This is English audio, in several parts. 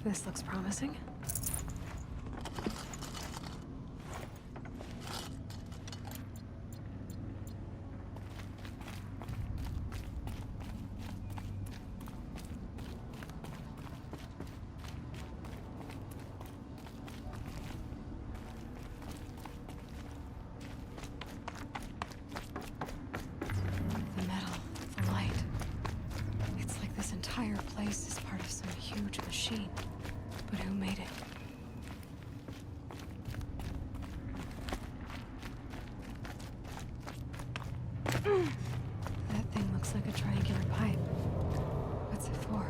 This looks promising. The metal, the light. It's like this entire place is part of some huge machine. But who made it? That thing looks like a triangular pipe. What's it for?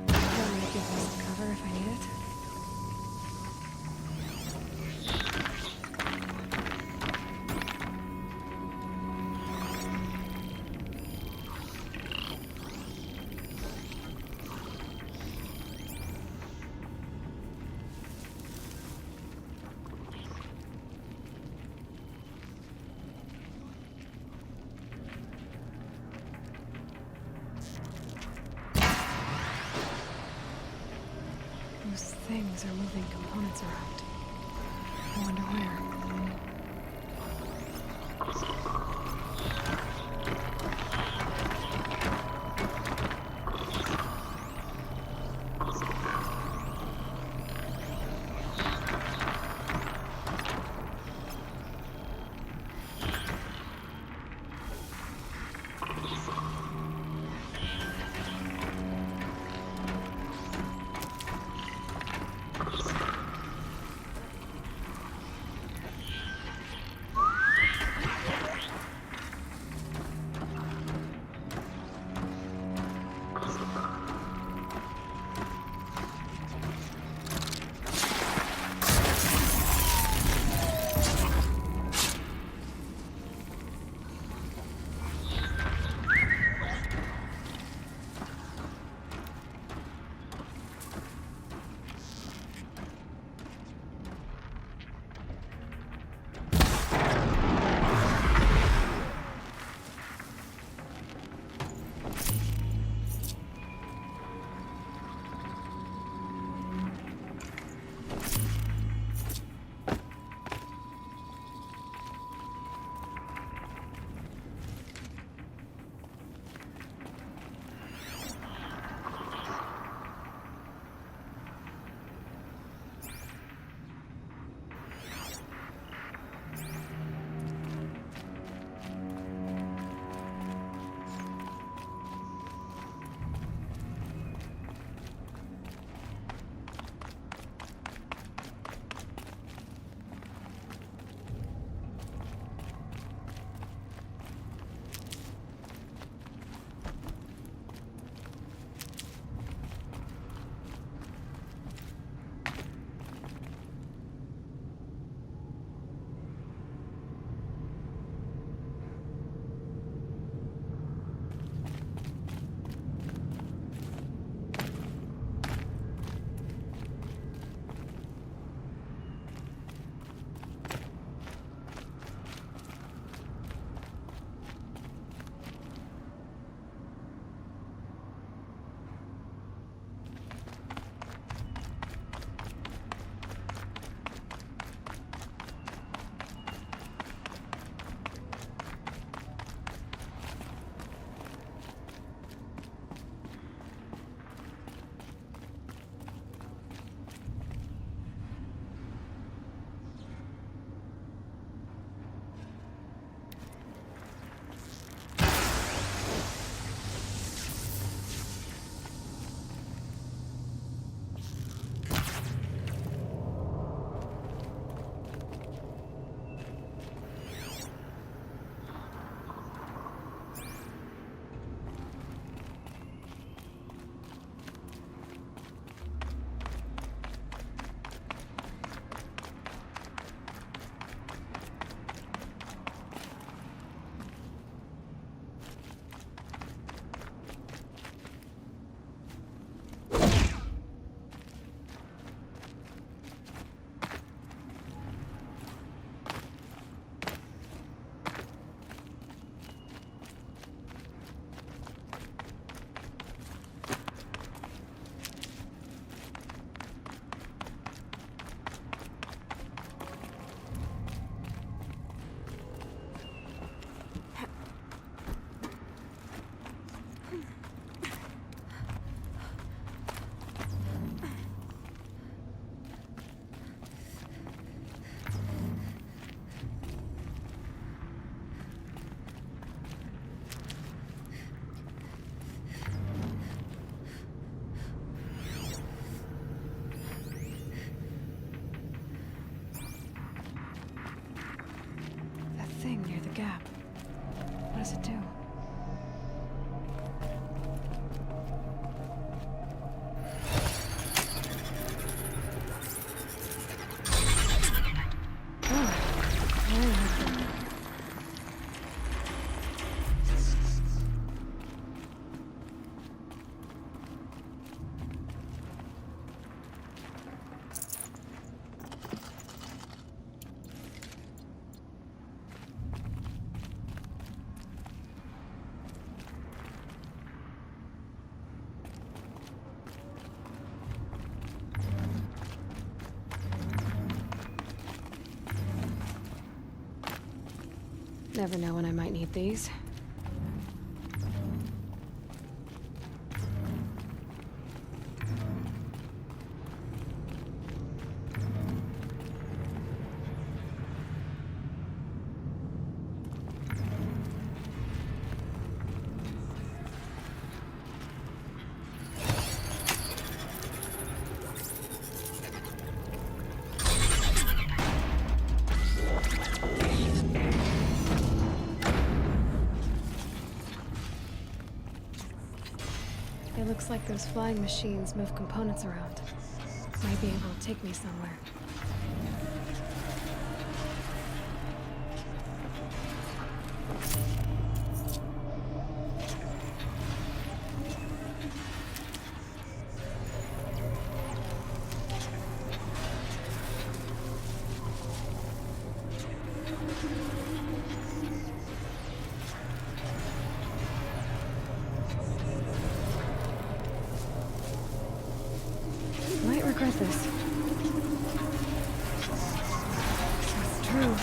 I'm gonna give this a cover if I need it. Those things are moving components around. I wonder where. gap. What does it do? Never know when I might need these. It looks like those flying machines move components around. Might be able to take me somewhere. Might regret this. So it's true.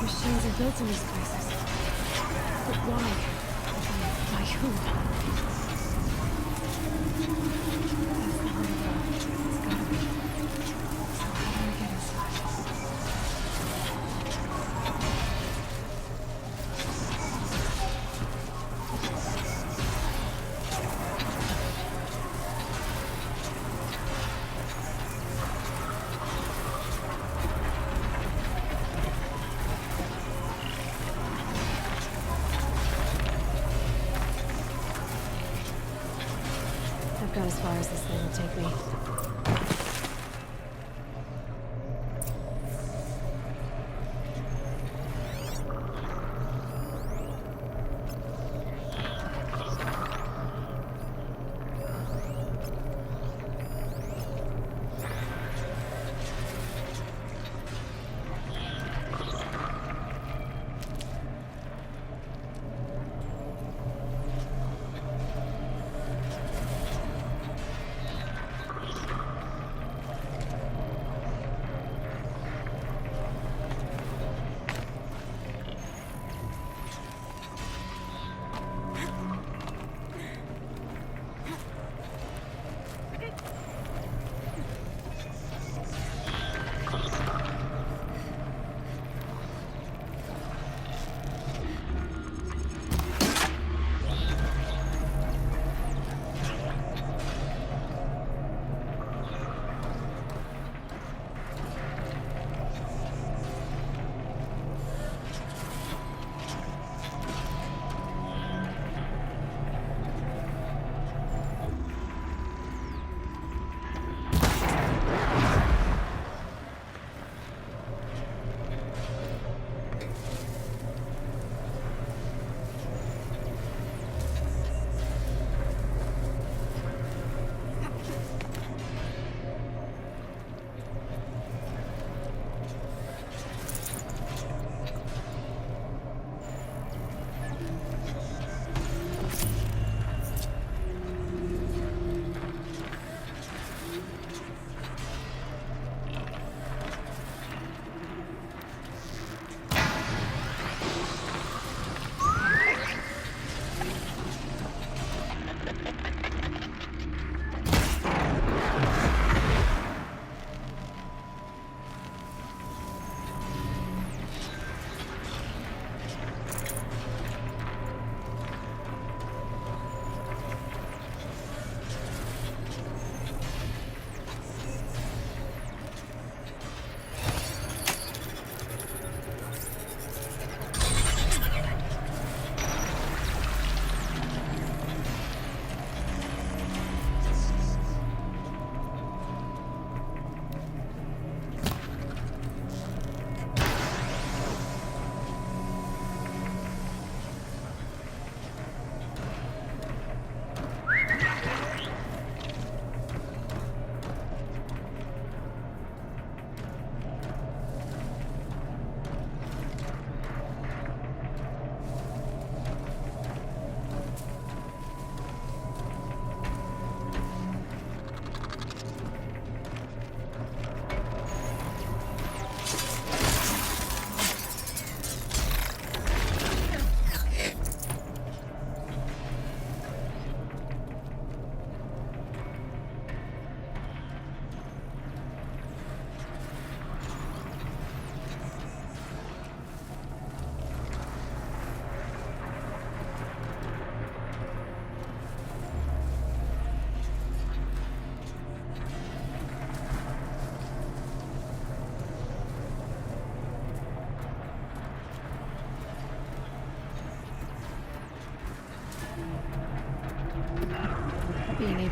Machines are built in these places. But why? By who? That's the hard part. It's gotta be. So how do I get inside? I've got as far as this thing will take me.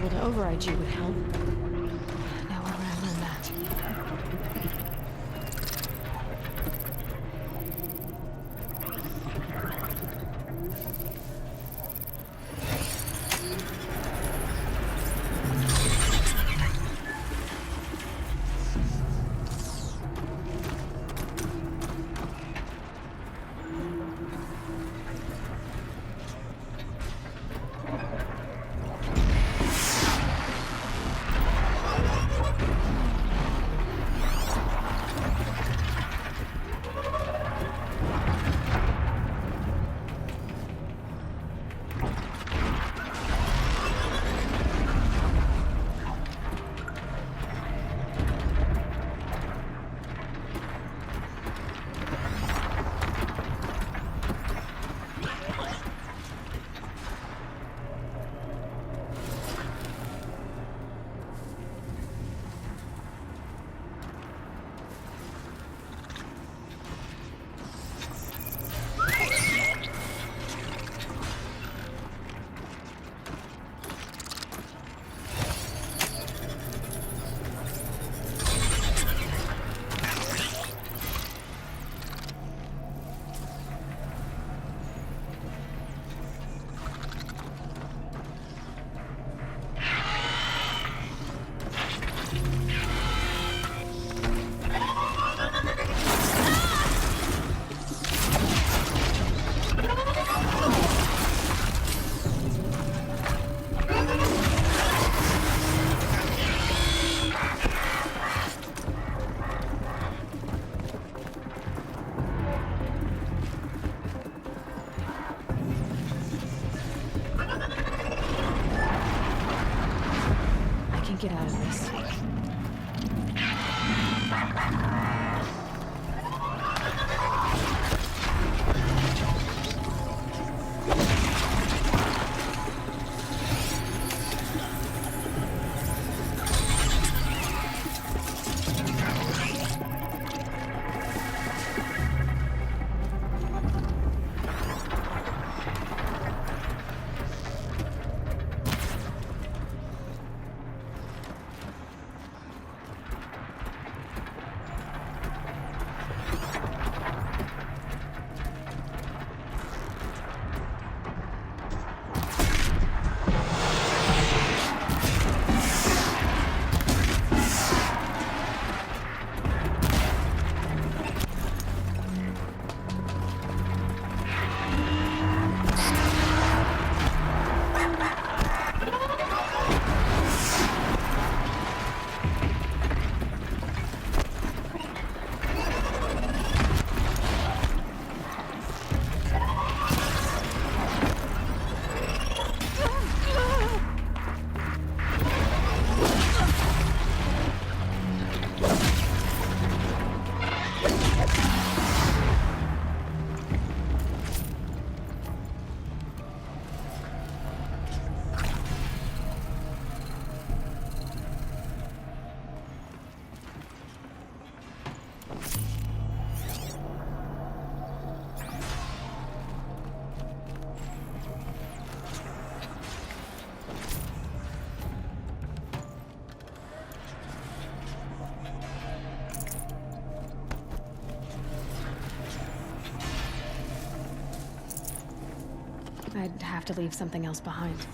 able to override you would help. Now where would I learn that? Get out of this. I'd have to leave something else behind.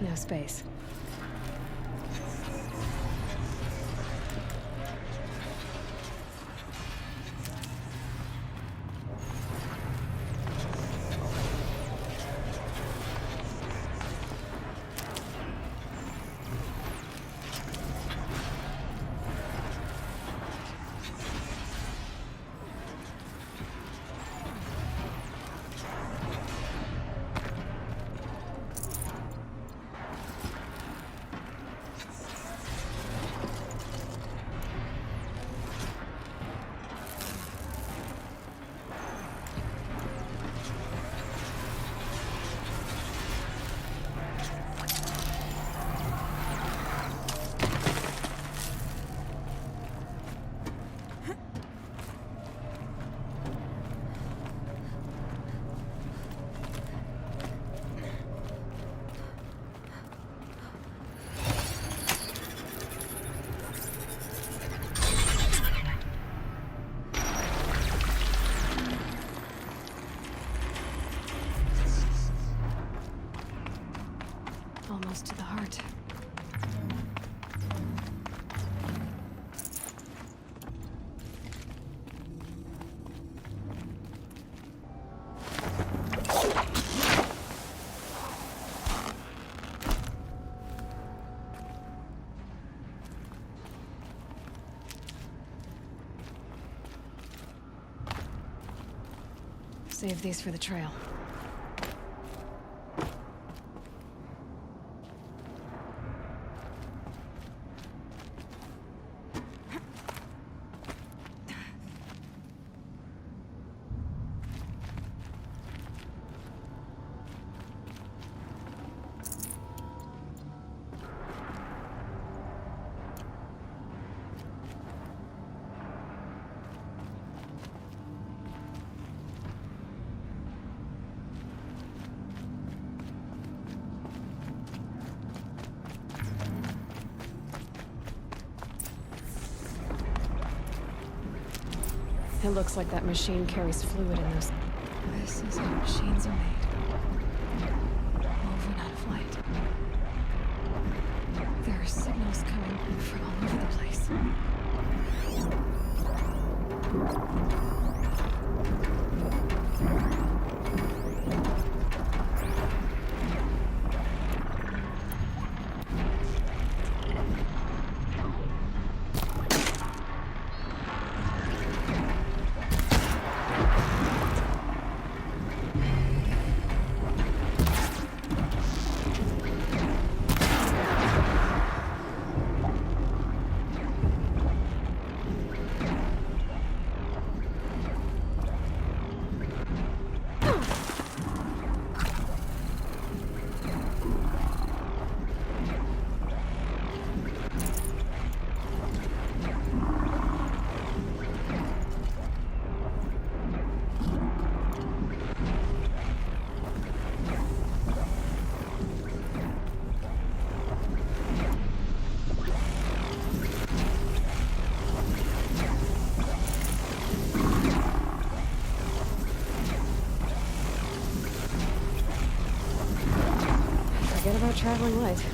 No space. Almost to the heart. Save these for the trail. It looks like that machine carries fluid in those. This is how machines are made. Woven out of light. There are signals coming from all over the place. Forget about traveling light.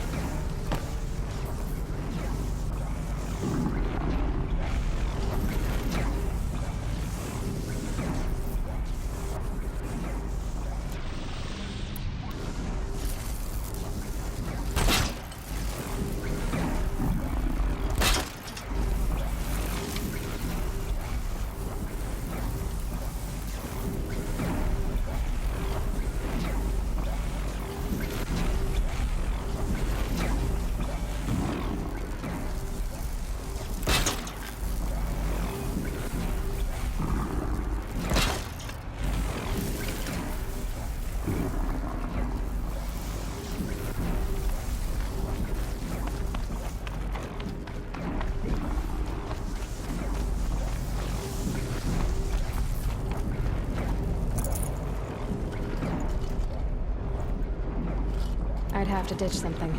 I'd have to ditch something.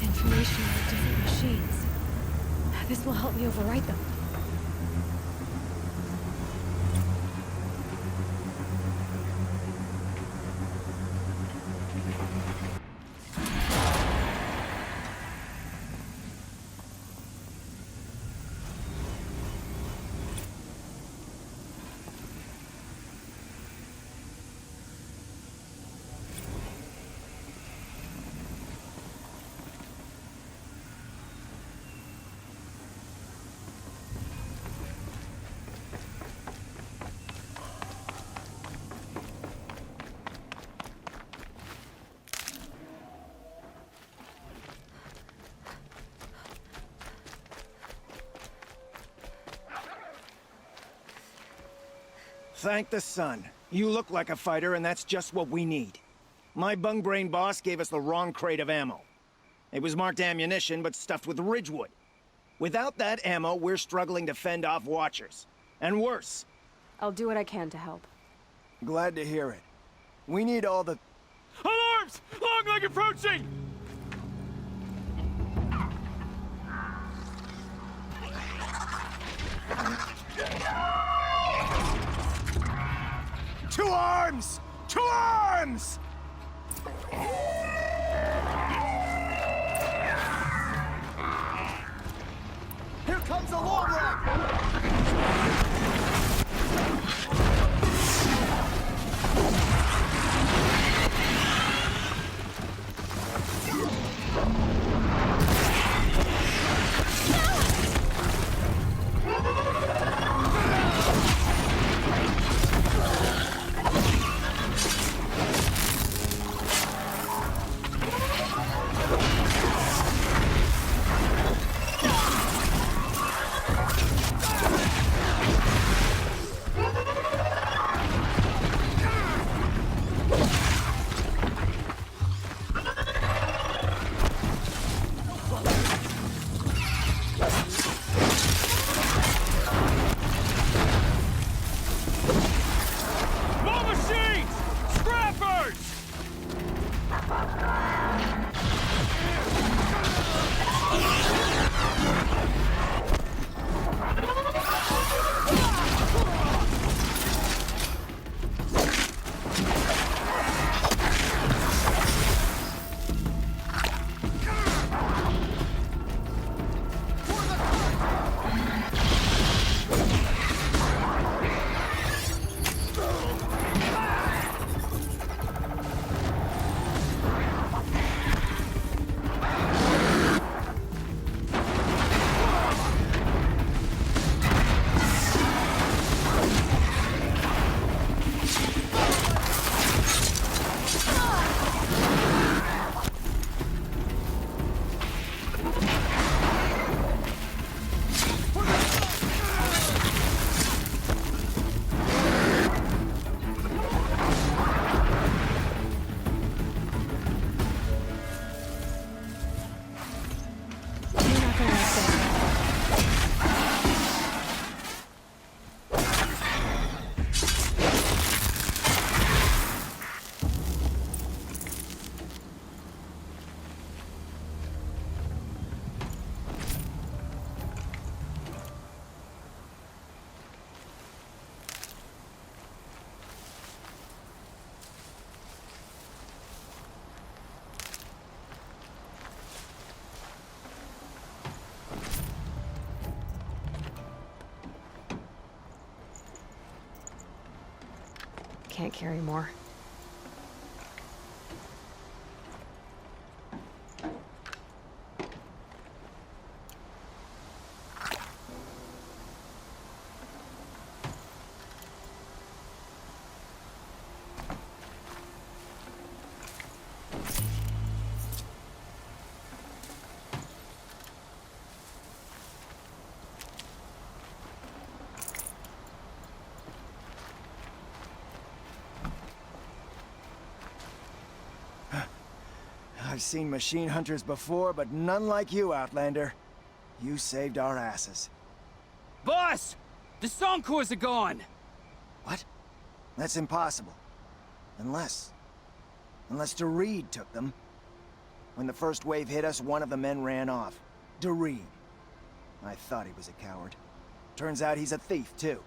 Information on the different machines. This will help me overwrite them. Thank the sun. You look like a fighter, and that's just what we need. My bung-brain boss gave us the wrong crate of ammo. It was marked ammunition, but stuffed with Ridgewood. Without that ammo, we're struggling to fend off Watchers. And worse. I'll do what I can to help. Glad to hear it. We need all the... Alarms! Long-leg approaching! Two arms! Two arms! Here comes a long leg! More machines! Scrappers! Can't carry more. I've seen machine hunters before, but none like you, Outlander. You saved our asses. Boss! The song cores are gone! What? That's impossible. Unless... Unless DeReed took them. When the first wave hit us, one of the men ran off. Doreed. I thought he was a coward. Turns out he's a thief, too.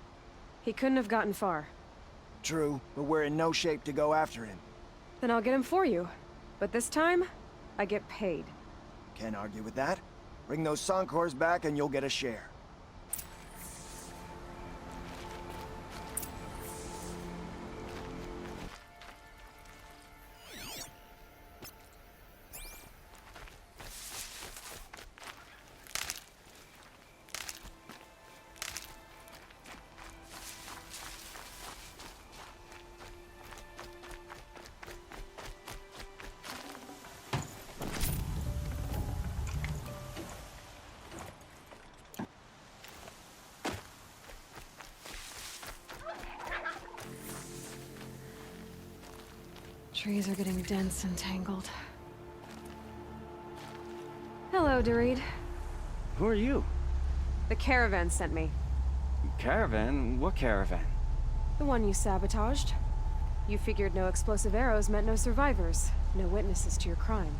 He couldn't have gotten far. True, but we're in no shape to go after him. Then I'll get him for you. But this time, I get paid. Can't argue with that. Bring those Soncors back and you'll get a share. Trees are getting dense and tangled. Hello, Doreed. Who are you? The caravan sent me. Caravan? What caravan? The one you sabotaged. You figured no explosive arrows meant no survivors, no witnesses to your crime.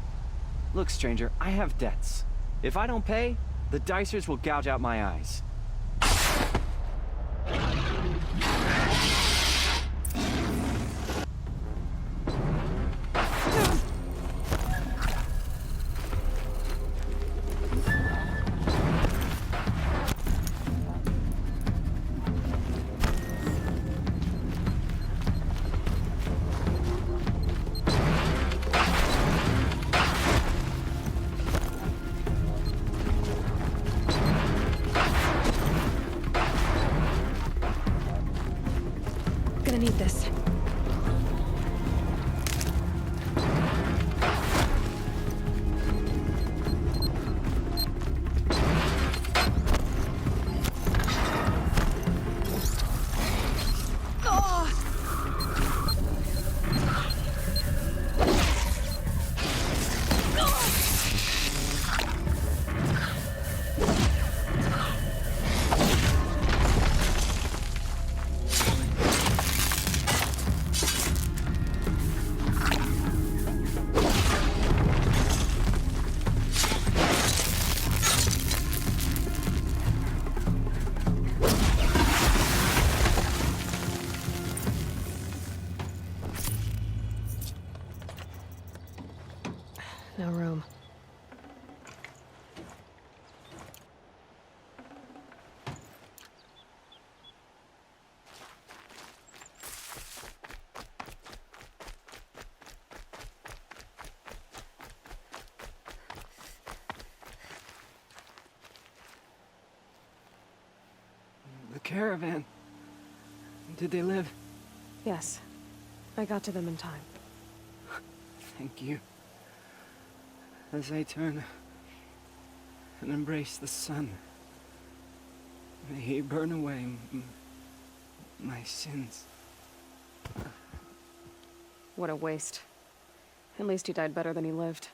Look, stranger, I have debts. If I don't pay, the Dicers will gouge out my eyes. Gonna need this. No room. The caravan. Did they live? Yes. I got to them in time. Thank you. As I turn and embrace the sun, may he burn away my sins. What a waste. At least he died better than he lived.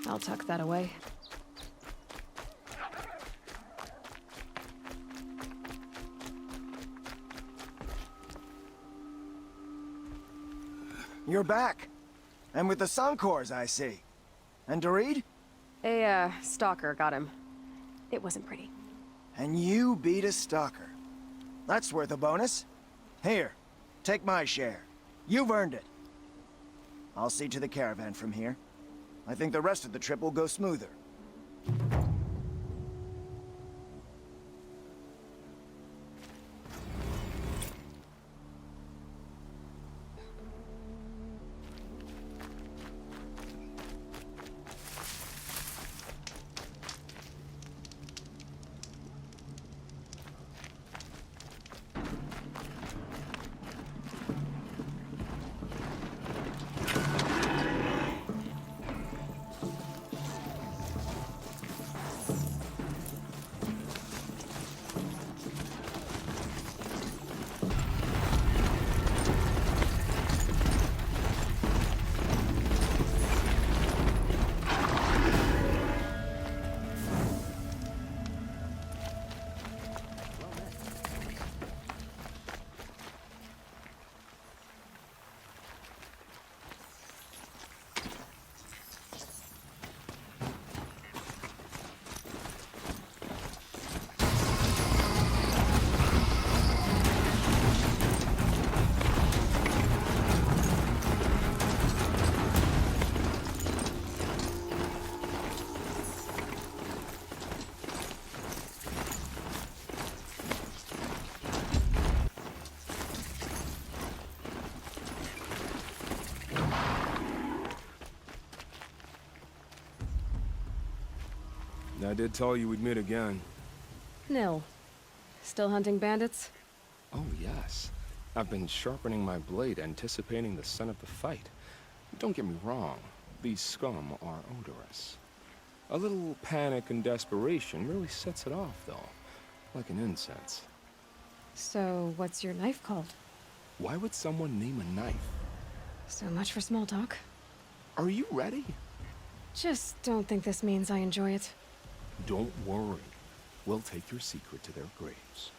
I'll tuck that away. You're back. And with the Soncors, I see. And Doreed? A, stalker got him. It wasn't pretty. And you beat a stalker. That's worth a bonus. Here, take my share. You've earned it. I'll see to the caravan from here. I think the rest of the trip will go smoother. I did tell you we'd meet again. Nil. Still hunting bandits? Oh, yes. I've been sharpening my blade, anticipating the scent of the fight. Don't get me wrong, these scum are odorous. A little panic and desperation really sets it off, though, like an incense. So, what's your knife called? Why would someone name a knife? So much for small talk. Are you ready? Just don't think this means I enjoy it. Don't worry. We'll take your secret to their graves.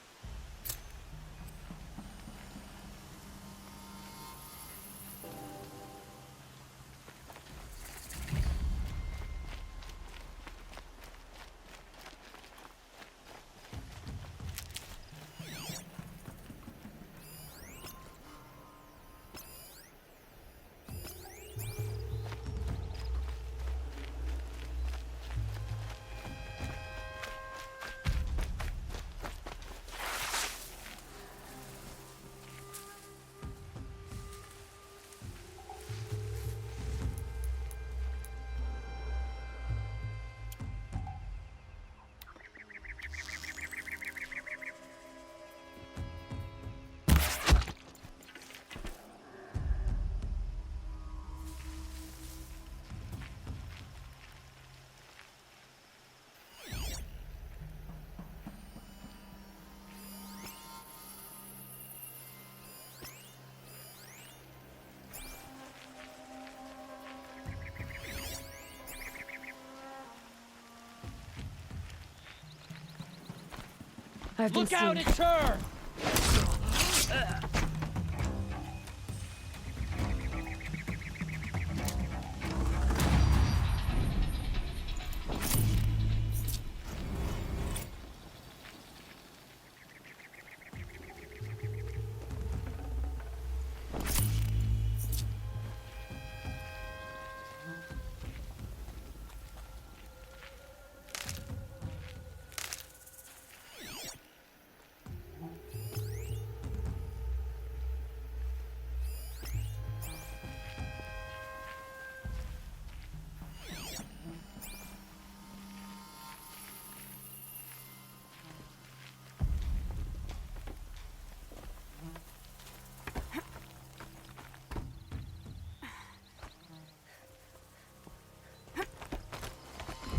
I've been Look out, seen. it's her!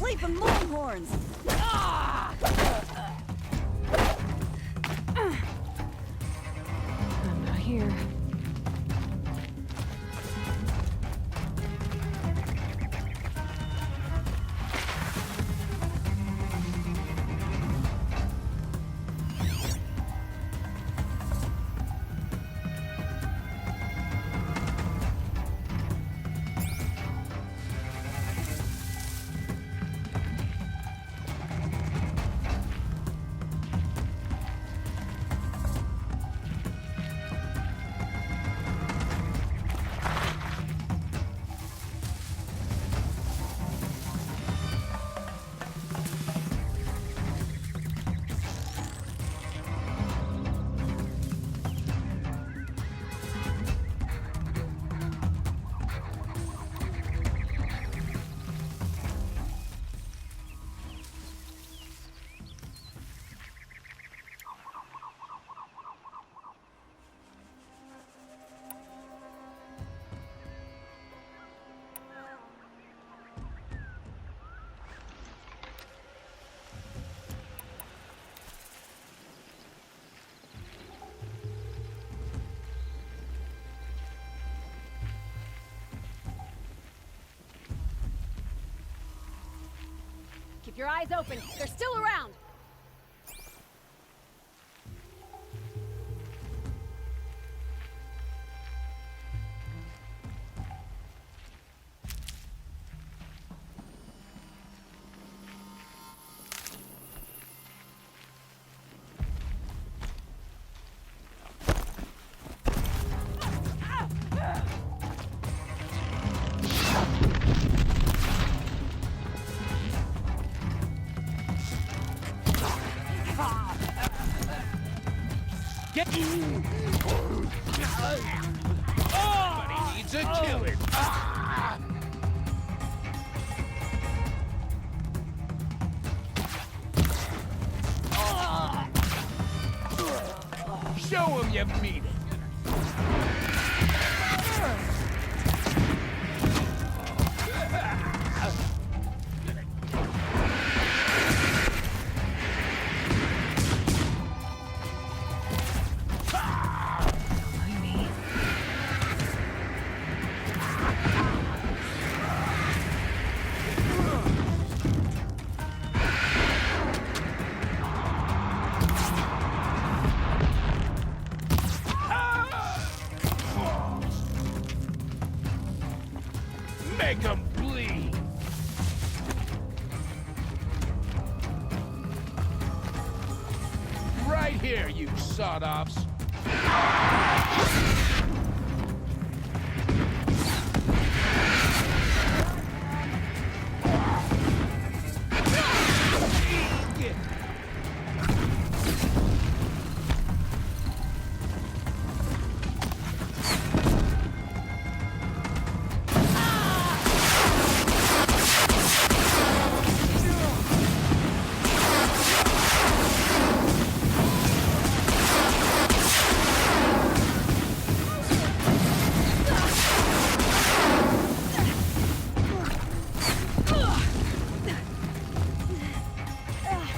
Leaping longhorns! I'm not here. Keep your eyes open. They're still around. Get... Somebody needs a killing. 'em you mean it. Make 'em bleed! Right here, you sawed-offs!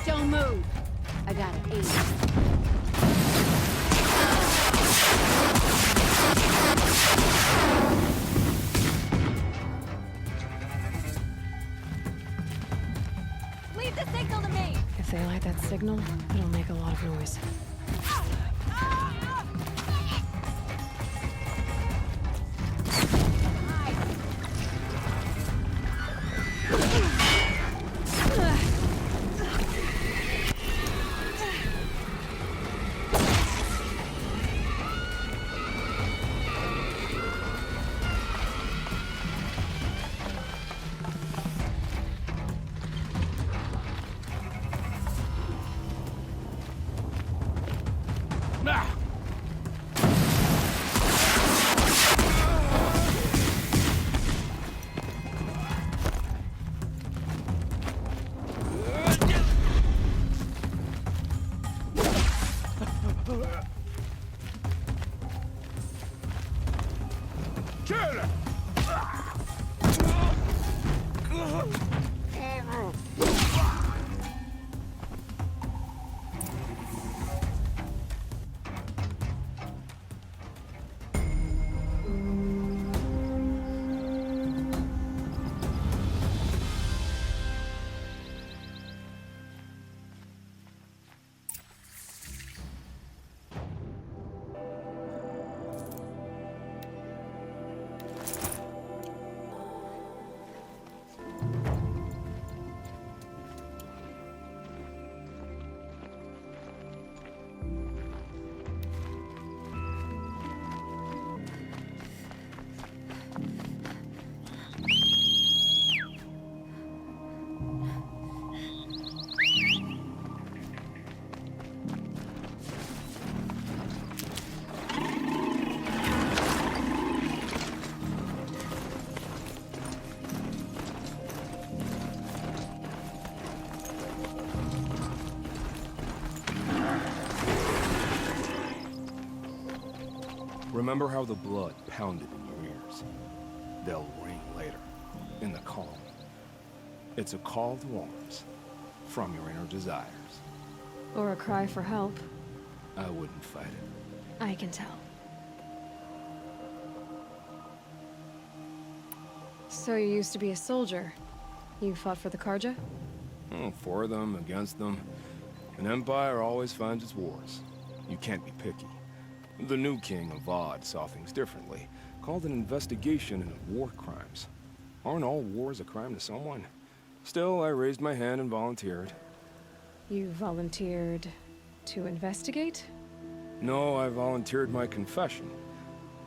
Don't move. I got an aim. Leave the signal to me. If they light that signal, it'll make a lot of noise. Ah! Kill him! Remember how the blood pounded in your ears? They'll ring later, in the call. It's a call to arms, from your inner desires. Or a cry for help. I wouldn't fight it. I can tell. So you used to be a soldier. You fought for the Karja? Oh, for them, against them. An empire always finds its wars. You can't be picky. The new king of Vod saw things differently. Called an investigation into war crimes. Aren't all wars a crime to someone? Still, I raised my hand and volunteered. You volunteered to investigate? No, I volunteered my confession.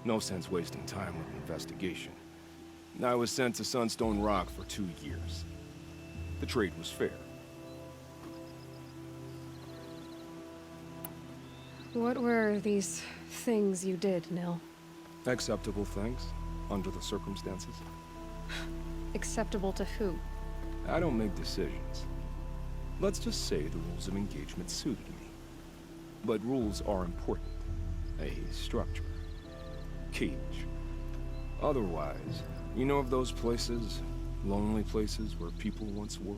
No sense wasting time with an investigation. I was sent to Sunstone Rock for 2 years. The trade was fair. What were these things you did, Nil? Acceptable things, under the circumstances. Acceptable to who? I don't make decisions. Let's just say the rules of engagement suited me. But rules are important. A structure. Cage. Otherwise, you know of those places, lonely places where people once were?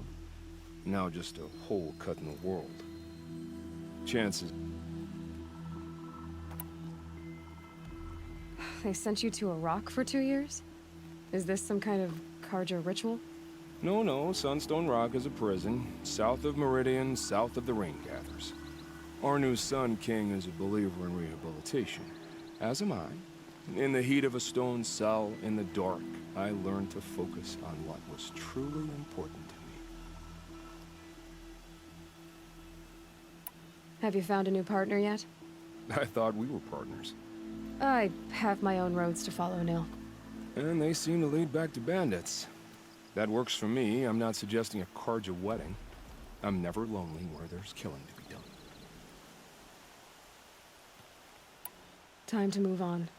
Now just a hole cut in the world. Chances... They sent you to Iraq for 2 years? Is this some kind of Carja ritual? No, Sunstone Rock is a prison, south of Meridian, south of the Rain Gathers. Our new Sun King is a believer in rehabilitation, as am I. In the heat of a stone cell, in the dark, I learned to focus on what was truly important to me. Have you found a new partner yet? I thought we were partners. I have my own roads to follow, Nil. And they seem to lead back to bandits. That works for me. I'm not suggesting a Carja wedding. I'm never lonely where there's killing to be done. Time to move on.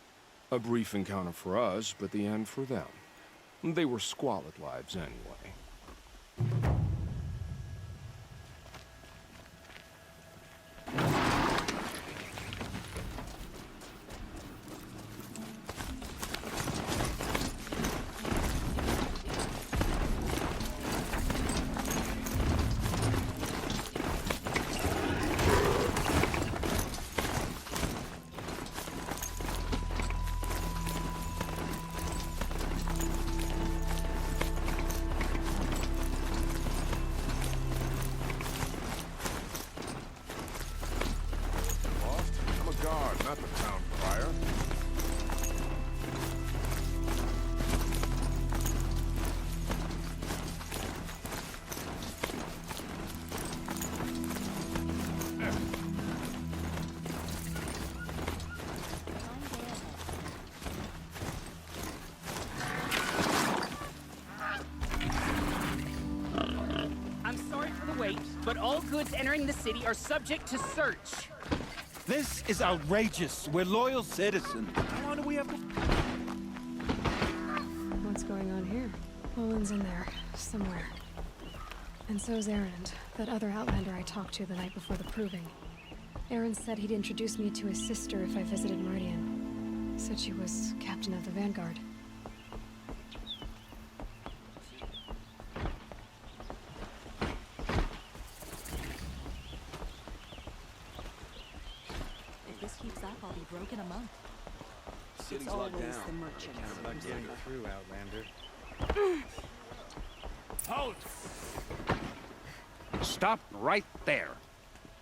A brief encounter for us, but the end for them. They were squalid lives anyway. Not the town crier. I'm sorry for the wait, but all goods entering the city are subject to search. This is outrageous. We're loyal citizens. Why do we have to... What's going on here? Olin's in there, somewhere. And so's Erend, that other Outlander I talked to the night before the proving. Erend said he'd introduce me to his sister if I visited Meridian. Said she was captain of the Vanguard. If this keeps up, I'll be broke in a month. City's locked down. The merchant. Can't not getting through, Outlander. Halt! Stop right there.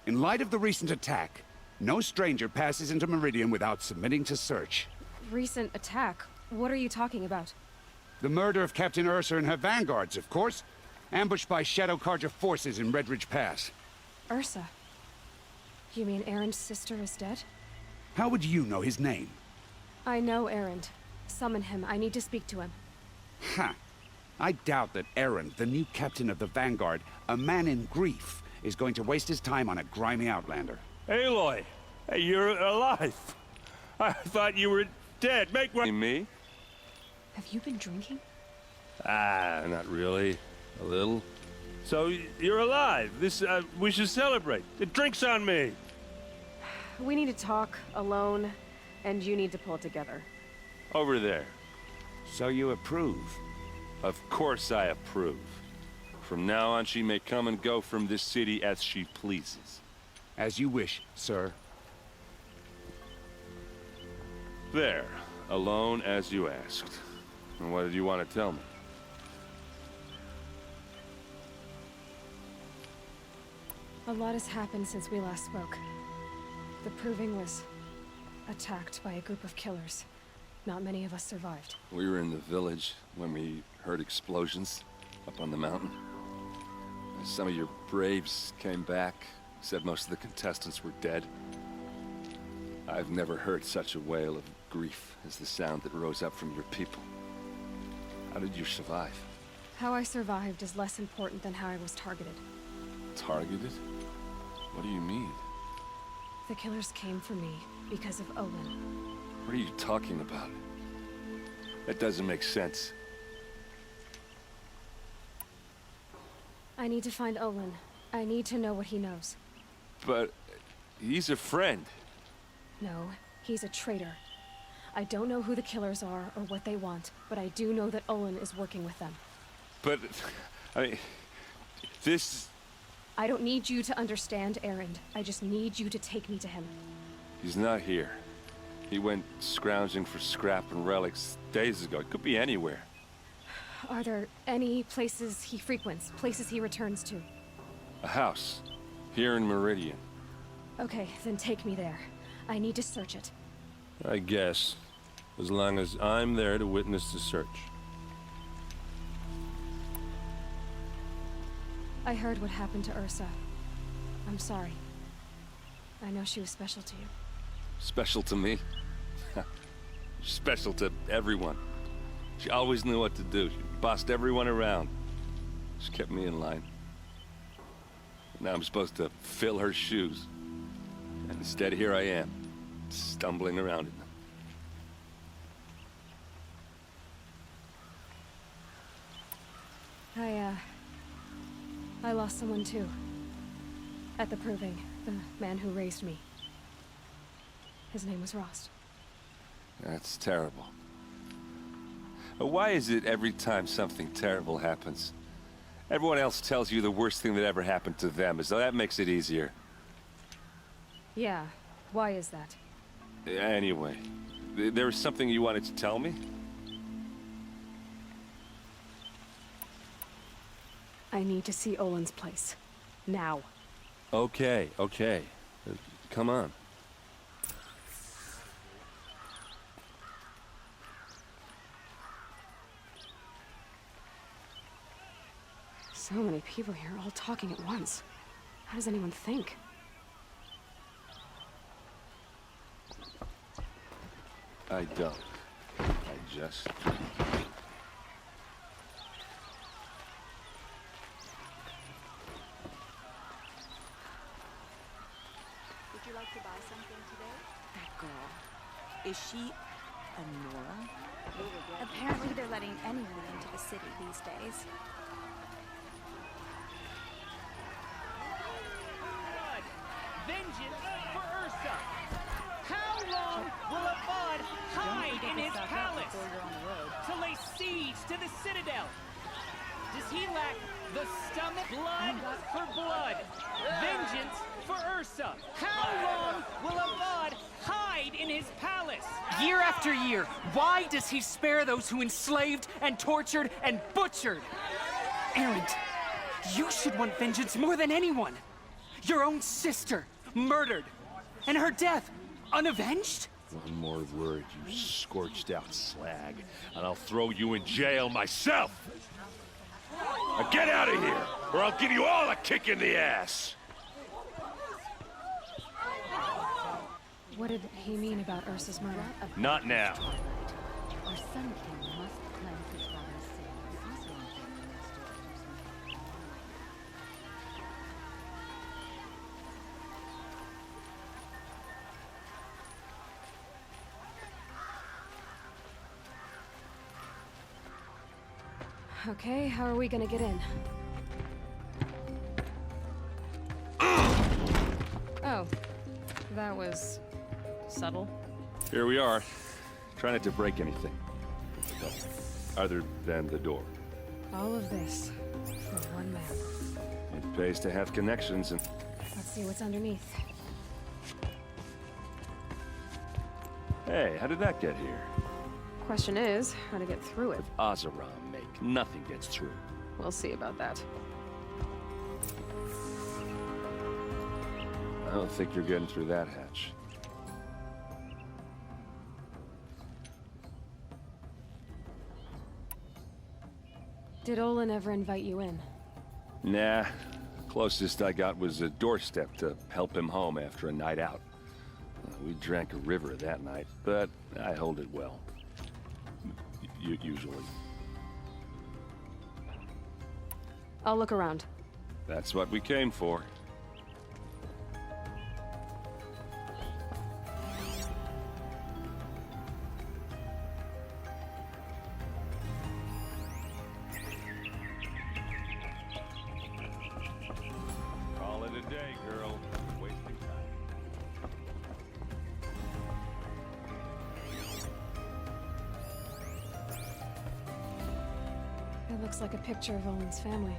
In light of the recent attack, no stranger passes into Meridian without submitting to search. Recent attack? What are you talking about? The murder of Captain Ursa and her vanguards, of course. Ambushed by Shadow Carja forces in Red Ridge Pass. Ursa? You mean Erend's sister is dead? How would you know his name? I know Erend. Summon him. I need to speak to him. Ha! I doubt that Erend, the new captain of the Vanguard, a man in grief, is going to waste his time on a grimy Outlander. Aloy! Hey, you're alive! I thought you were dead. Make way! Me? Have you been drinking? Ah, not really. A little. So, you're alive. We should celebrate. The drink's on me. We need to talk, alone, and you need to pull it together. Over there. So you approve? Of course I approve. From now on, she may come and go from this city as she pleases. As you wish, sir. There. Alone as you asked. And what did you want to tell me? A lot has happened since we last spoke. The Proving was attacked by a group of killers. Not many of us survived. We were in the village when we heard explosions up on the mountain. Some of your braves came back, said most of the contestants were dead. I've never heard such a wail of grief as the sound that rose up from your people. How did you survive? How I survived is less important than how I was targeted. Targeted? What do you mean? The killers came for me because of Olin. What are you talking about? That doesn't make sense. I need to find Olin. I need to know what he knows. But he's a friend. No, He's a traitor. I don't know who the killers are or what they want, but I do know that Olin is working with them. But, I mean, this... I don't need you to understand, Erend. I just need you to take me to him. He's not here. He went scrounging for scrap and relics days ago. It could be anywhere. Are there any places he frequents, places he returns to? A house. Here in Meridian. Okay, then take me there. I need to search it. I guess. As long as I'm there to witness the search. I heard what happened to Ursa. I'm sorry. I know she was special to you. Special to me? Special to everyone. She always knew what to do. She bossed everyone around. She kept me in line. Now I'm supposed to fill her shoes. And instead, here I am, stumbling around in them. I lost someone too. At the Proving, the man who raised me. His name was Rost. That's terrible. Why is it every time something terrible happens, everyone else tells you the worst thing that ever happened to them, as though that makes it easier? Yeah, why is that? Anyway, there was something you wanted to tell me? I need to see Olin's place. Now. Okay. Come on. So many people here, all talking at once. How does anyone think? I don't. I just... Would you like to buy something today? That girl. Is she a Nora? Apparently they're letting anyone into the city these days. Vengeance for Ursa! How long will a bud hide in his palace to lay siege to the citadel? Does he lack the stomach? Blood for blood. Vengeance for Ursa. How long will a bud hide in his palace? Year after year, why does he spare those who enslaved and tortured and butchered? Erend, you should want vengeance more than anyone. Your own sister, murdered. And her death, unavenged? One more word, you scorched out slag, and I'll throw you in jail myself! Now get out of here, or I'll give you all a kick in the ass! What did he mean about Ursa's murder? Not now. Our Sun King must cleanse his father's sin. Also on Okay, how are we gonna get in? Oh, that was subtle. Here we are. Try not to break anything. Other than the door. All of this for one man. It pays to have connections and... Let's see what's underneath. Hey, how did that get here? Question is, how to get through it. With Oseram make, nothing gets through. We'll see about that. I don't think you're getting through that hatch. Did Olin ever invite you in? Nah. Closest I got was a doorstep to help him home after a night out. We drank a river that night, but I hold it well. Usually. I'll look around. That's what we came for. Call it a day, girl. Wasting time. It looks like a picture of Olin's family.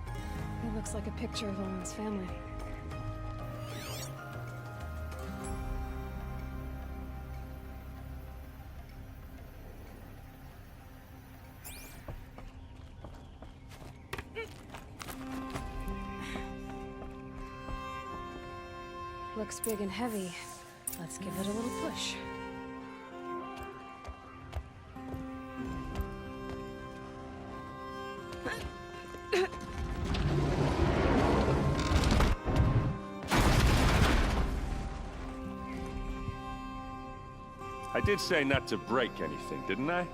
It looks like a picture of Olin's family. Looks big and heavy. Let's give it a little push. I did say not to break anything, didn't I?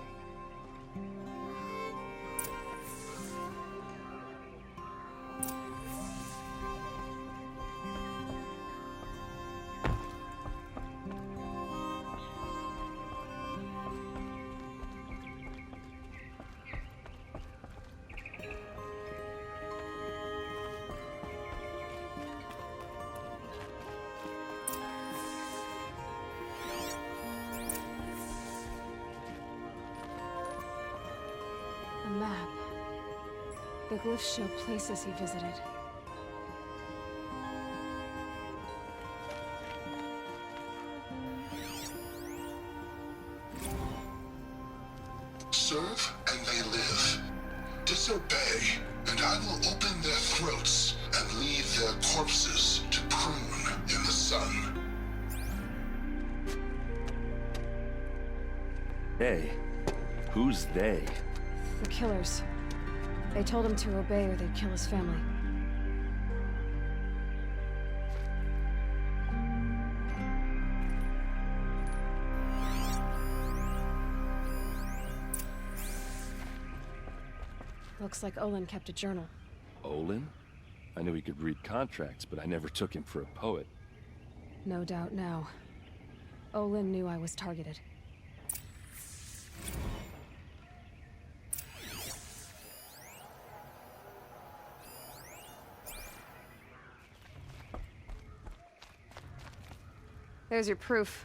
A map. The glyphs show places he visited. Serve and they live. Disobey, and I will open their throats and leave their corpses to prune in the sun. They? Who's they? The killers. They told him to obey or they'd kill his family. Looks like Olin kept a journal. Olin? I knew he could read contracts, but I never took him for a poet. No doubt now. Olin knew I was targeted. There's your proof.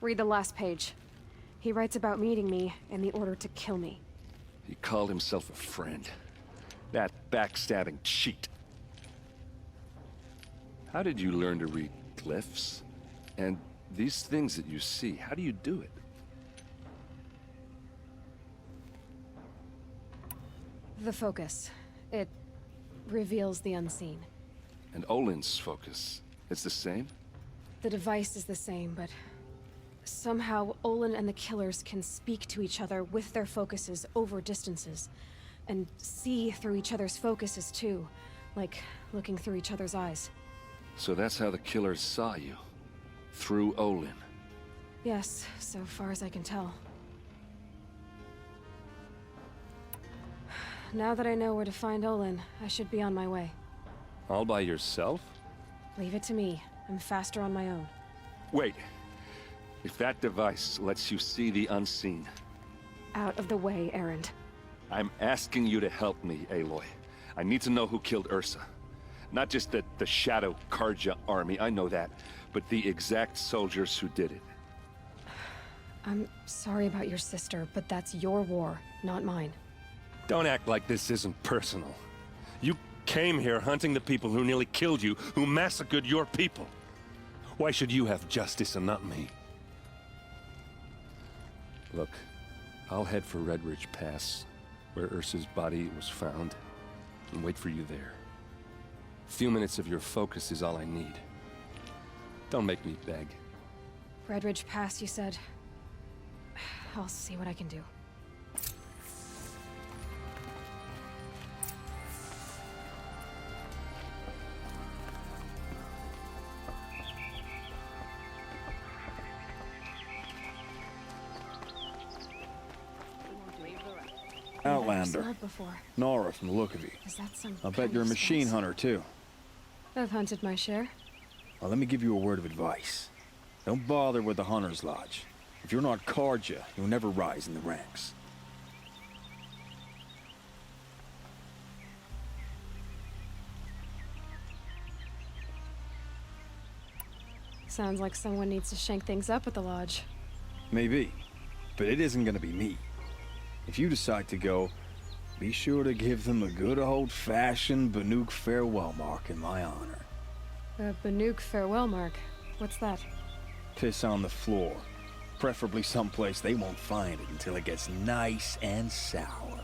Read the last page. He writes about meeting me and the order to kill me. He called himself a friend. That backstabbing cheat. How did you learn to read glyphs? And these things that you see, how do you do it? The focus. It reveals the unseen. And Olin's focus, it's the same? The device is the same, but somehow Olin and the killers can speak to each other with their focuses over distances, and see through each other's focuses too, like looking through each other's eyes. So that's how the killers saw you? Through Olin? Yes, so far as I can tell. Now that I know where to find Olin, I should be on my way. All by yourself? Leave it to me. I'm faster on my own. Wait. If that device lets you see the unseen... Out of the way, Erend. I'm asking you to help me, Aloy. I need to know who killed Ursa. Not just the Shadow Karja army, I know that, but the exact soldiers who did it. I'm sorry about your sister, but that's your war, not mine. Don't act like this isn't personal. You came here hunting the people who nearly killed you, who massacred your people. Why should you have justice and not me? Look, I'll head for Red Ridge Pass, where Ursa's body was found, and wait for you there. A few minutes of your focus is all I need. Don't make me beg. Red Ridge Pass, you said? I'll see what I can do. Outlander. Nora from the look of you. Is that some I'll bet you're a machine hunter, too. I've hunted my share. Well, let me give you a word of advice. Don't bother with the Hunter's Lodge. If you're not Karja, you'll never rise in the ranks. Sounds like someone needs to shank things up at the lodge. Maybe, but it isn't gonna be me. If you decide to go, be sure to give them a good old-fashioned Banuk farewell mark in my honor. A Banuk farewell mark? What's that? Piss on the floor. Preferably someplace they won't find it until it gets nice and sour.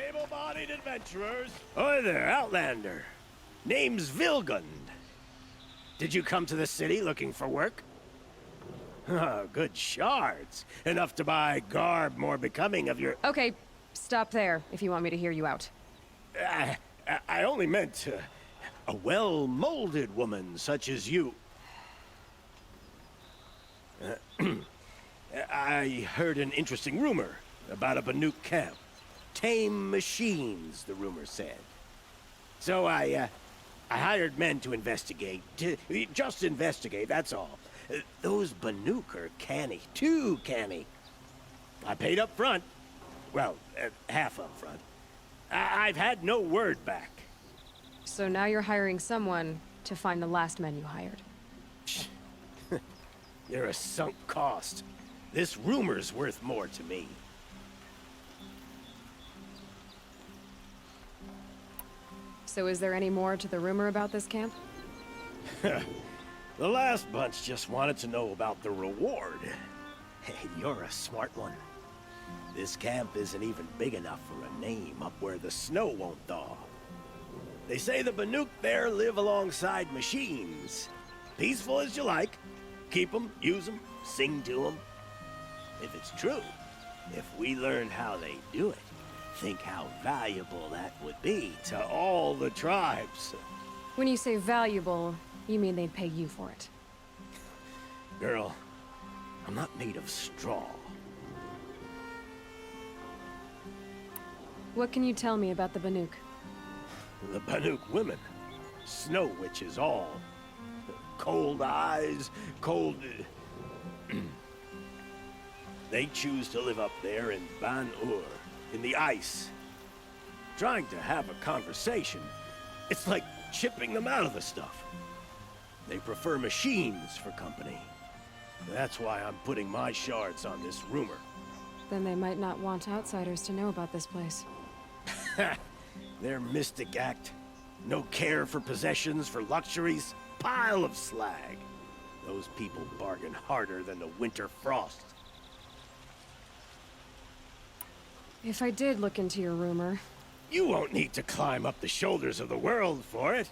Able-bodied adventurers. Hi there, Outlander. Name's Vilgund. Did you come to the city looking for work? Oh, good shards. Enough to buy garb more becoming of your... Okay, stop there if you want me to hear you out. I only meant a well-molded woman such as you. I heard an interesting rumor about a Banuk camp. Tame machines, the rumor said. So I hired men to investigate. Just investigate, that's all. Those Banuk are canny. Too canny. I paid up front. Well, half up front. I've had no word back. So now you're hiring someone to find the last men you hired. You're a sunk cost. This rumor's worth more to me. So is there any more to the rumor about this camp? The last bunch just wanted to know about the reward. Hey, you're a smart one. This camp isn't even big enough for a name up where the snow won't thaw. They say the Banuk there live alongside machines. Peaceful as you like. Keep them, use them, sing to them. If it's true, if we learn how they do it, think how valuable that would be to all the tribes. When you say valuable, you mean they'd pay you for it. Girl, I'm not made of straw. What can you tell me about the Banuk? The Banuk women. Snow witches all. Cold eyes, cold... They choose to live up there in Ban-Ur, in the ice. Trying to have a conversation, it's like chipping them out of the stuff. They prefer machines for company. That's why I'm putting my shards on this rumor. Then they might not want outsiders to know about this place. Their mystic act. No care for possessions, for luxuries. Pile of slag. Those people bargain harder than the winter frost. If I did look into your rumor... You won't need to climb up the shoulders of the world for it.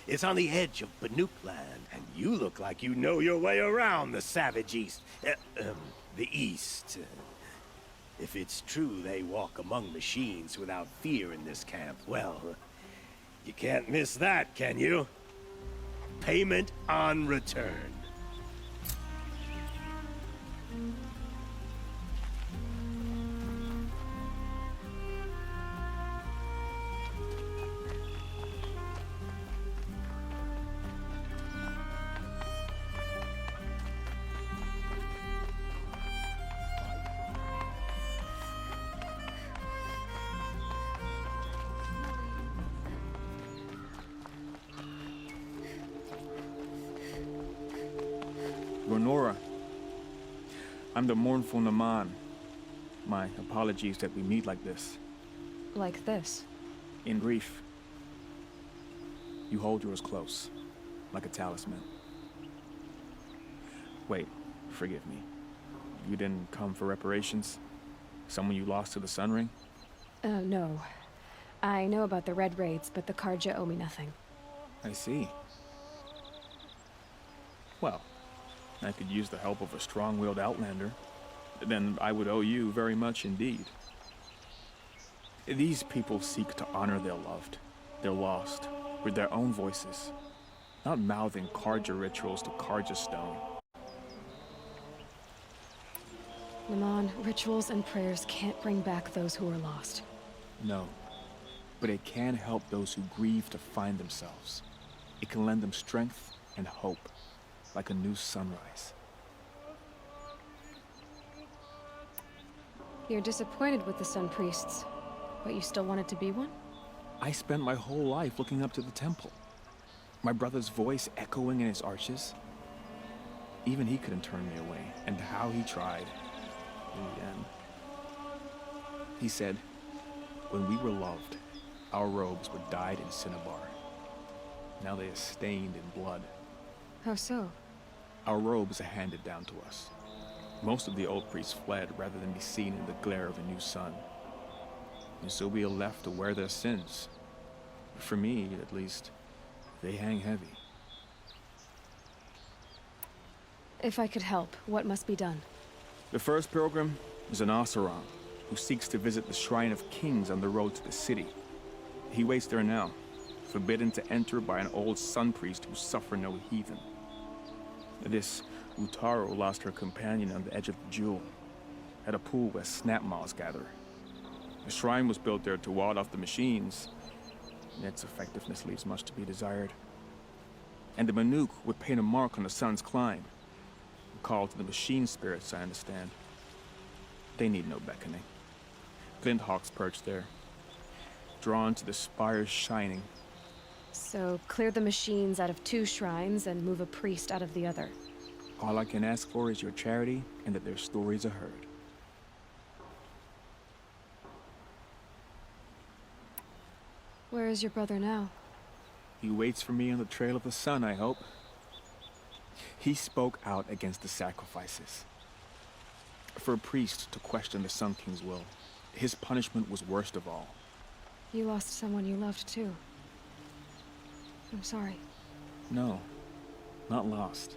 It's on the edge of Banuk land, and you look like you know your way around the savage east. The east. If it's true they walk among machines without fear in this camp, well, you can't miss that, can you? Payment on return. Ronora, I'm the mournful Naman. My apologies that we meet like this. Like this? In grief. You hold yours close, like a talisman. Wait, forgive me. You didn't come for reparations? Someone you lost to the Sun Ring? No. I know about the Red Raids, but the Karja owe me nothing. I see. Well, I could use the help of a strong-willed outlander. Then I would owe you very much indeed. These people seek to honor their loved, their lost, with their own voices, not mouthing Karja rituals to Karja stone. Naman, rituals and prayers can't bring back those who are lost. No. But it can help those who grieve to find themselves. It can lend them strength and hope, like a new sunrise. You're disappointed with the Sun Priests, but you still wanted to be one? I spent my whole life looking up to the temple. My brother's voice echoing in his arches. Even he couldn't turn me away, and how he tried. In the end. He said, when we were loved, our robes were dyed in cinnabar. Now they are stained in blood. How so? Our robes are handed down to us. Most of the old priests fled rather than be seen in the glare of a new sun. And so we are left to wear their sins. For me, at least, they hang heavy. If I could help, what must be done? The first pilgrim is an Oseram, who seeks to visit the Shrine of Kings on the road to the city. He waits there now, forbidden to enter by an old sun priest who suffer no heathen. This Utaro lost her companion on the edge of the jewel, at a pool where snap moths gather. The shrine was built there to ward off the machines, and its effectiveness leaves much to be desired. And the Banuk would paint a mark on the sun's climb, a call to the machine spirits, I understand. They need no beckoning. Flint hawks perch there, drawn to the spires shining. So, clear the machines out of 2 shrines and move a priest out of the other. All I can ask for is your charity and that their stories are heard. Where is your brother now? He waits for me on the trail of the sun, I hope. He spoke out against the sacrifices. For a priest to question the Sun King's will, his punishment was worst of all. You lost someone you loved too. I'm sorry. No, not lost.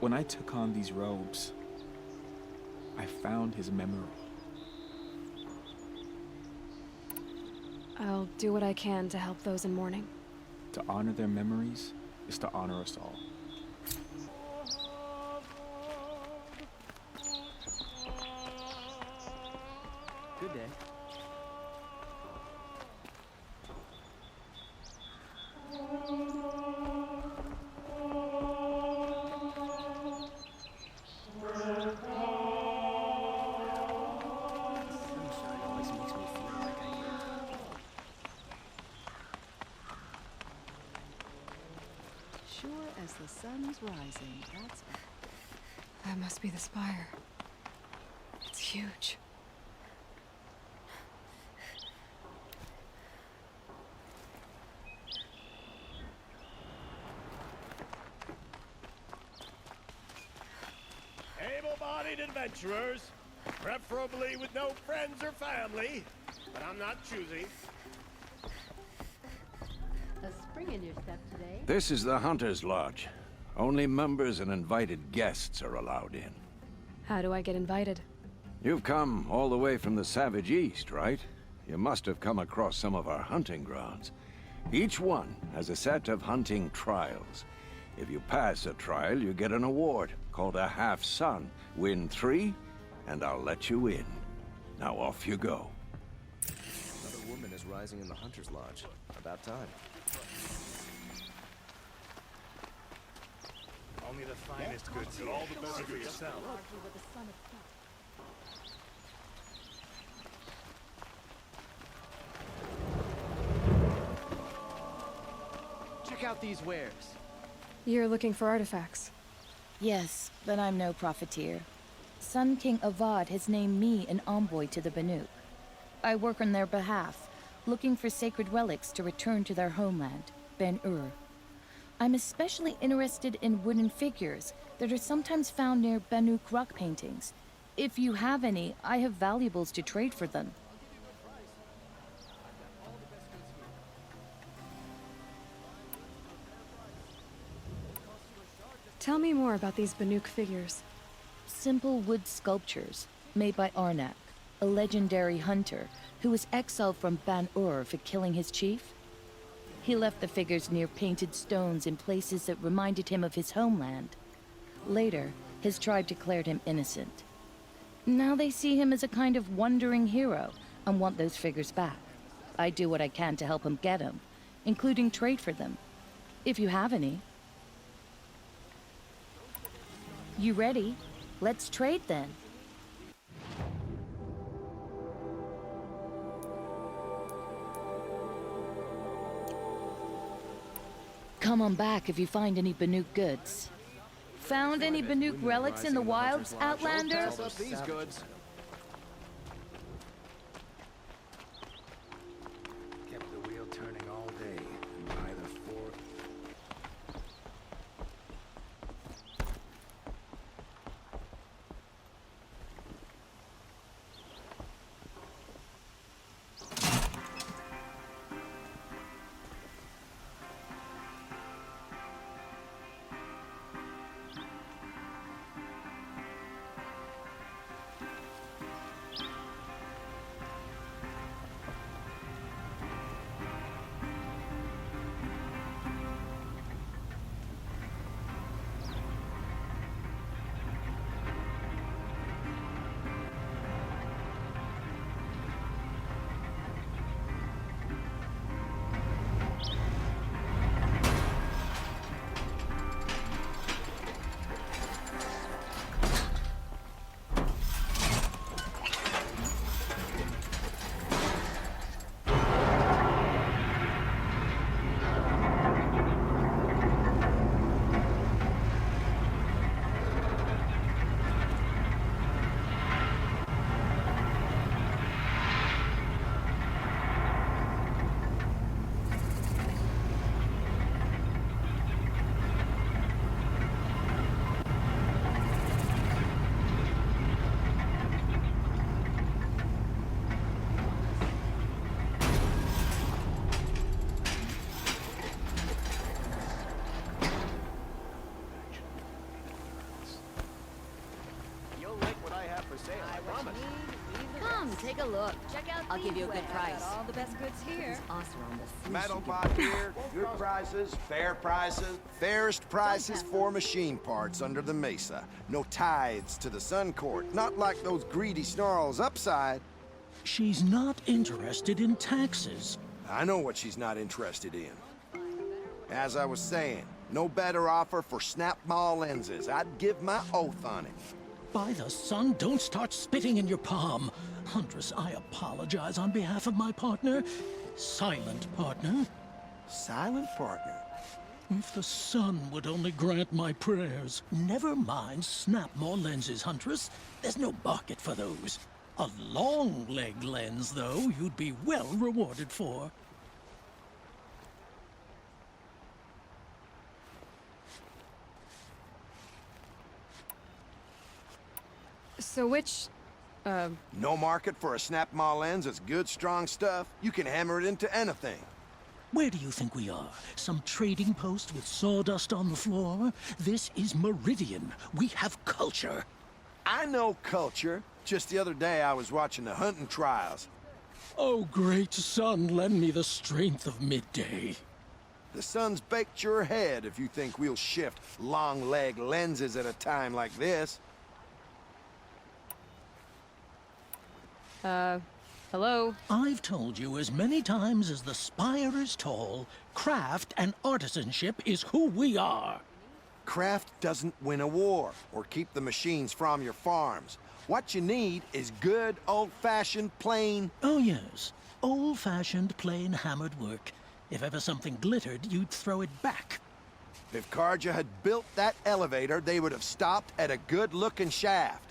When I took on these robes, I found his memory. I'll do what I can to help those in mourning. To honor their memories is to honor us all. Good day. Sure as the sun's rising, that's... That must be the spire. It's huge. Able-bodied adventurers, preferably with no friends or family, but I'm not choosy. A spring in your step today. This is the Hunter's Lodge. Only members and invited guests are allowed in. How do I get invited? You've come all the way from the Savage East, right? You must have come across some of our hunting grounds. Each one has a set of hunting trials. If you pass a trial, you get an award called a half-sun. Win 3, and I'll let you in. Now off you go. Another woman is rising in the Hunter's Lodge. About time. Only the finest goods and all the best for yourself. Check out these wares. You're looking for artifacts. Yes, but I'm no profiteer. Sun King Avad has named me an envoy to the Banuk. I work on their behalf, looking for sacred relics to return to their homeland, Ben-Ur. I'm especially interested in wooden figures that are sometimes found near Banuk rock paintings. If you have any, I have valuables to trade for them. Tell me more about these Banuk figures. Simple wood sculptures made by Arnak, a legendary hunter who was exiled from Ban-Ur for killing his chief. He left the figures near painted stones in places that reminded him of his homeland. Later, his tribe declared him innocent. Now they see him as a kind of wandering hero and want those figures back. I do what I can to help him get them, including trade for them, if you have any. You ready? Let's trade then. Come on back if you find any Banuk goods. Found any Banuk relics in the wilds, Outlander? These goods. Kept the wheel turning all day, and by the fourth. Come, take a look. Check out I'll give you a good price. Got all the best goods here. Metal bot here, good prices, fair prices, fairest prices for machine parts under the mesa. No tithes to the Sun Court, not like those greedy snarls upside. She's not interested in taxes. I know what she's not interested in. As I was saying, no better offer for snap maw lenses. I'd give my oath on it. By the sun, don't start spitting in your palm. Huntress, I apologize on behalf of my partner. Silent partner. Silent partner? If the sun would only grant my prayers. Never mind snap more lenses, Huntress. There's no market for those. A long leg lens, though, you'd be well rewarded for. So which, No market for a snap maw lens is good, strong stuff. You can hammer it into anything. Where do you think we are? Some trading post with sawdust on the floor? This is Meridian. We have culture. I know culture. Just the other day I was watching the hunting trials. Oh, great sun, lend me the strength of midday. The sun's baked your head if you think we'll shift long leg lenses at a time like this. Hello? I've told you as many times as the spire is tall, craft and artisanship is who we are. Craft doesn't win a war or keep the machines from your farms. What you need is good, old-fashioned, plain... Oh, yes. Old-fashioned, plain hammered work. If ever something glittered, you'd throw it back. If Carja had built that elevator, they would have stopped at a good-looking shaft.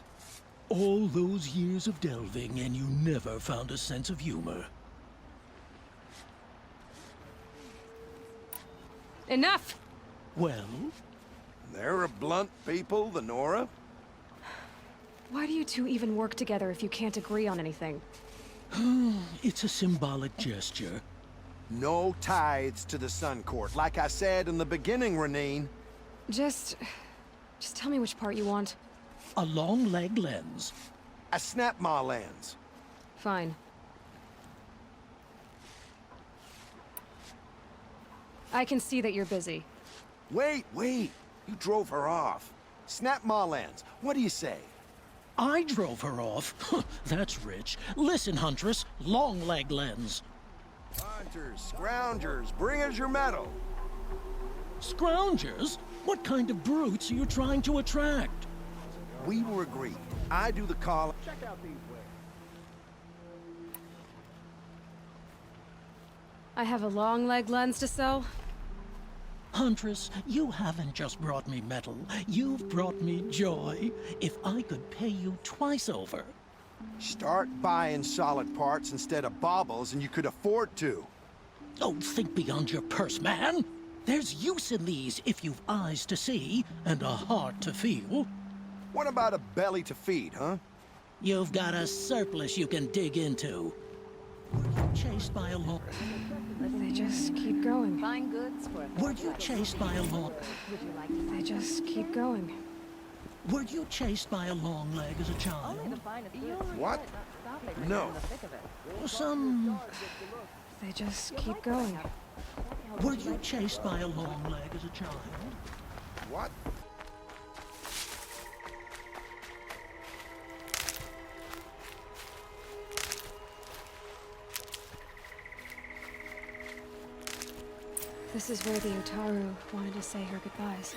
All those years of delving, and you never found a sense of humor. Enough! Well? They're a blunt people, the Nora. Why do you two even work together if you can't agree on anything? It's a symbolic gesture. No tithes to the Sun Court, like I said in the beginning, Renine. Just tell me which part you want. A long leg lens. A snap maw lens. Fine. I can see that you're busy. Wait! You drove her off. Snap maw lens. What do you say? I drove her off. That's rich. Listen, Huntress, long leg lens. Hunters, scroungers, bring us your metal. Scroungers? What kind of brutes are you trying to attract? We were agreed. I do the call. Check out these wares. I have a long leg lens to sell. Huntress, you haven't just brought me metal. You've brought me joy. If I could pay you twice over. Start buying solid parts instead of baubles, and you could afford to. Oh, think beyond your purse, man. There's use in these if you've eyes to see and a heart to feel. What about a belly to feed, huh? You've got a surplus you can dig into. Were you chased by a long... They just keep going. Buying goods for... Were you chased by a long... Would you like to... They just keep going. Were you chased by a long leg as a child? What? No. Some... They just keep going. Were you chased by a long leg as a child? What? This is where the Otaru wanted to say her goodbyes.